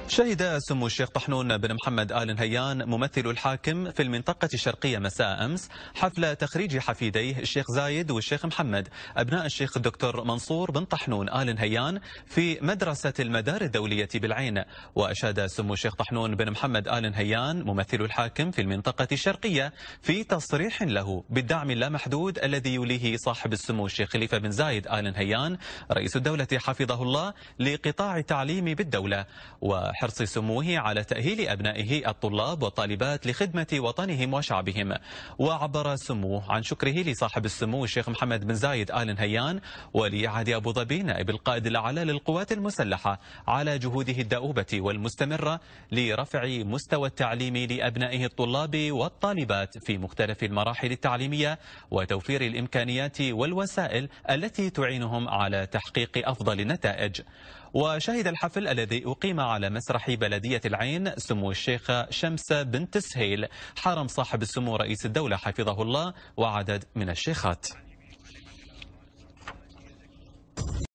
شهد سمو الشيخ طحنون بن محمد آل نهيان ممثل الحاكم في المنطقة الشرقية مساء أمس حفل تخريج حفيديه الشيخ زايد والشيخ محمد أبناء الشيخ الدكتور منصور بن طحنون آل نهيان في مدرسة المدار الدولية بالعين. وأشاد سمو الشيخ طحنون بن محمد آل نهيان ممثل الحاكم في المنطقة الشرقية في تصريح له بالدعم اللامحدود الذي يوليه صاحب السمو الشيخ خليفة بن زايد آل نهيان رئيس الدولة حفظه الله لقطاع التعليم بالدولة، وحرص سموه على تأهيل أبنائه الطلاب والطالبات لخدمة وطنهم وشعبهم. وعبر سموه عن شكره لصاحب السمو الشيخ محمد بن زايد آل نهيان ولي عهد أبو ظبي نائب القائد الأعلى للقوات المسلحة على جهوده الدؤوبة والمستمرة لرفع مستوى التعليم لأبنائه الطلاب والطالبات في مختلف المراحل التعليمية وتوفير الإمكانيات والوسائل التي تعينهم على تحقيق أفضل النتائج. وشهد الحفل الذي أقيم على مسرح بلدية العين سمو الشيخ شمس بنت سهيل حرم صاحب السمو رئيس الدولة حفظه الله وعدد من الشيخات.